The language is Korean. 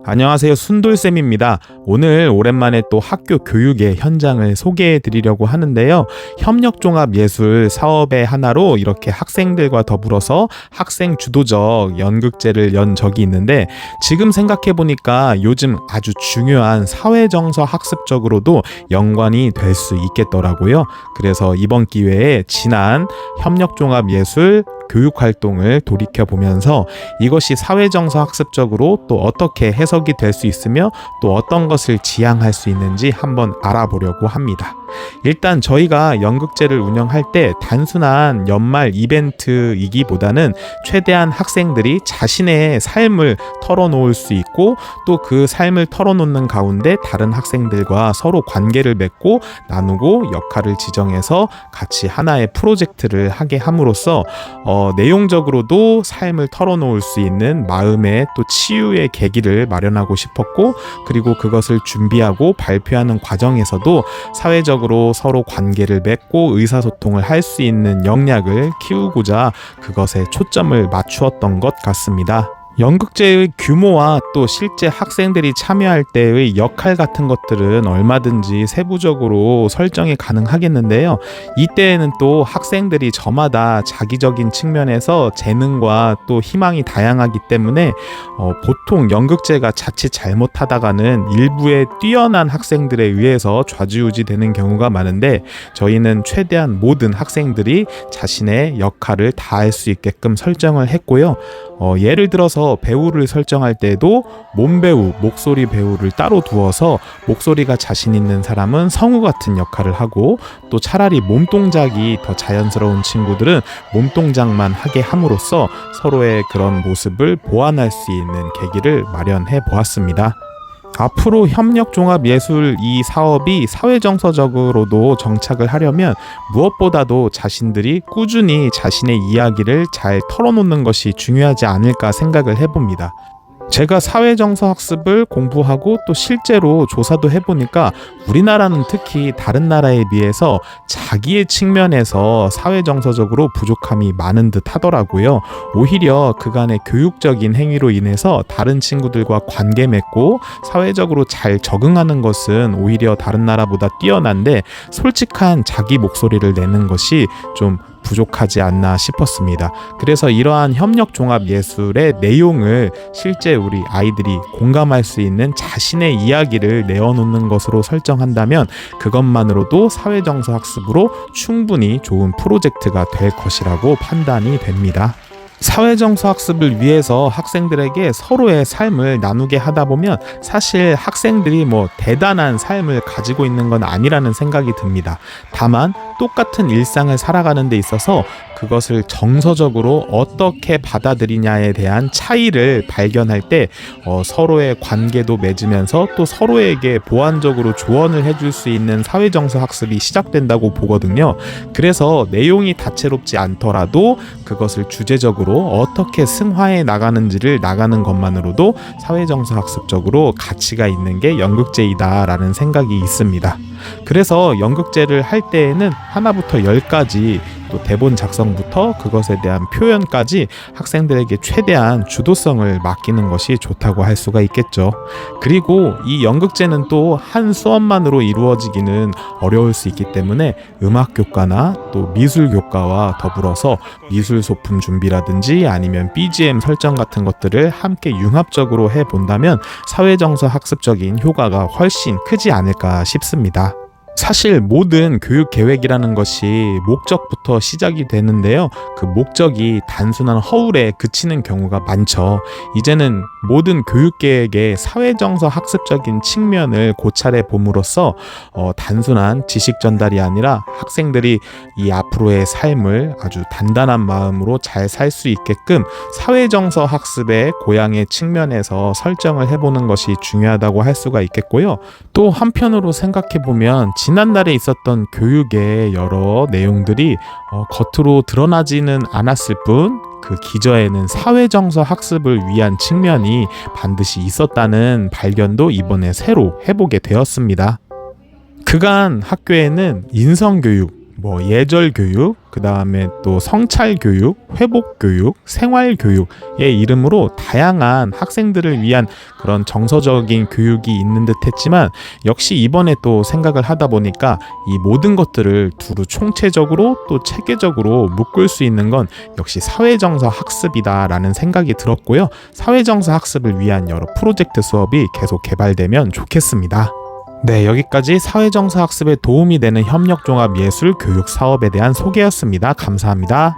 안녕하세요. 순돌쌤입니다. 오늘 오랜만에 또 학교 교육의 현장을 소개해 드리려고 하는데요. 협력종합예술 사업의 하나로 이렇게 학생들과 더불어서 학생 주도적 연극제를 연 적이 있는데, 지금 생각해 보니까 요즘 아주 중요한 사회정서 학습적으로도 연관이 될 수 있겠더라고요. 그래서 이번 기회에 지난 협력종합예술 교육활동을 돌이켜보면서 이것이 사회정서 학습적으로 또 어떻게 해석이 될 수 있으며 또 어떤 것을 지향할 수 있는지 한번 알아보려고 합니다. 일단 저희가 연극제를 운영할 때 단순한 연말 이벤트이기보다는 최대한 학생들이 자신의 삶을 털어놓을 수 있고, 또 그 삶을 털어놓는 가운데 다른 학생들과 서로 관계를 맺고 나누고 역할을 지정해서 같이 하나의 프로젝트를 하게 함으로써 내용적으로도 삶을 털어놓을 수 있는 마음의 또 치유의 계기를 마련하고 싶었고, 그리고 그것을 준비하고 발표하는 과정에서도 사회적으로 서로 관계를 맺고 의사소통을 할 수 있는 역량을 키우고자 그것에 초점을 맞추었던 것 같습니다. 연극제의 규모와 또 실제 학생들이 참여할 때의 역할 같은 것들은 얼마든지 세부적으로 설정이 가능하겠는데요. 이때에는 또 학생들이 저마다 자기적인 측면에서 재능과 또 희망이 다양하기 때문에 보통 연극제가 자칫 잘못하다가는 일부의 뛰어난 학생들에 의해서 좌지우지 되는 경우가 많은데, 저희는 최대한 모든 학생들이 자신의 역할을 다할 수 있게끔 설정을 했고요. 예를 들어서 배우를 설정할 때도 몸배우, 목소리 배우를 따로 두어서 목소리가 자신 있는 사람은 성우 같은 역할을 하고, 또 차라리 몸동작이 더 자연스러운 친구들은 몸동작만 하게 함으로써 서로의 그런 모습을 보완할 수 있는 계기를 마련해 보았습니다. 앞으로 협력종합예술 이 사업이 사회정서적으로도 정착을 하려면 무엇보다도 자신들이 꾸준히 자신의 이야기를 잘 털어놓는 것이 중요하지 않을까 생각을 해봅니다. 제가 사회정서 학습을 공부하고 또 실제로 조사도 해보니까 우리나라는 특히 다른 나라에 비해서 자기의 측면에서 사회정서적으로 부족함이 많은 듯 하더라고요. 오히려 그간의 교육적인 행위로 인해서 다른 친구들과 관계 맺고 사회적으로 잘 적응하는 것은 오히려 다른 나라보다 뛰어난데, 솔직한 자기 목소리를 내는 것이 좀 부족하지 않나 싶었습니다. 그래서 이러한 협력종합예술의 내용을 실제 우리 아이들이 공감할 수 있는 자신의 이야기를 내어놓는 것으로 설정한다면 그것만으로도 사회정서 학습으로 충분히 좋은 프로젝트가 될 것이라고 판단이 됩니다. 사회정서 학습을 위해서 학생들에게 서로의 삶을 나누게 하다 보면 사실 학생들이 대단한 삶을 가지고 있는 건 아니라는 생각이 듭니다. 다만 똑같은 일상을 살아가는 데 있어서 그것을 정서적으로 어떻게 받아들이냐에 대한 차이를 발견할 때 서로의 관계도 맺으면서 또 서로에게 보완적으로 조언을 해줄 수 있는 사회정서 학습이 시작된다고 보거든요. 그래서 내용이 다채롭지 않더라도 그것을 주제적으로 어떻게 승화해 나가는지를 나가는 것만으로도 사회정서 학습적으로 가치가 있는 게 연극제이다 라는 생각이 있습니다. 그래서 연극제를 할 때에는 하나부터 10까지 또 대본 작성부터 그것에 대한 표현까지 학생들에게 최대한 주도성을 맡기는 것이 좋다고 할 수가 있겠죠. 그리고 이 연극제는 또 한 수업만으로 이루어지기는 어려울 수 있기 때문에 음악교과나 또 미술교과와 더불어서 미술소품 준비라든지 아니면 BGM 설정 같은 것들을 함께 융합적으로 해본다면 사회정서 학습적인 효과가 훨씬 크지 않을까 싶습니다. 사실 모든 교육 계획이라는 것이 목적부터 시작이 되는데요. 그 목적이 단순한 허울에 그치는 경우가 많죠. 이제는 모든 교육 계획의 사회정서 학습적인 측면을 고찰해 봄으로써 단순한 지식 전달이 아니라 학생들이 이 앞으로의 삶을 아주 단단한 마음으로 잘 살 수 있게끔 사회정서 학습의 고양의 측면에서 설정을 해보는 것이 중요하다고 할 수가 있겠고요. 또 한편으로 생각해 보면 지난달에 있었던 교육의 여러 내용들이 겉으로 드러나지는 않았을 뿐 그 기저에는 사회정서 학습을 위한 측면이 반드시 있었다는 발견도 이번에 새로 해보게 되었습니다. 그간 학교에는 인성교육, 예절 교육, 그 다음에 또 성찰 교육, 회복 교육, 생활 교육의 이름으로 다양한 학생들을 위한 그런 정서적인 교육이 있는 듯 했지만 역시 이번에 또 생각을 하다 보니까 이 모든 것들을 두루 총체적으로 또 체계적으로 묶을 수 있는 건 역시 사회정서 학습이다라는 생각이 들었고요. 사회정서 학습을 위한 여러 프로젝트 수업이 계속 개발되면 좋겠습니다. 네, 여기까지 사회정서 학습에 도움이 되는 협력종합예술 교육 사업에 대한 소개였습니다. 감사합니다.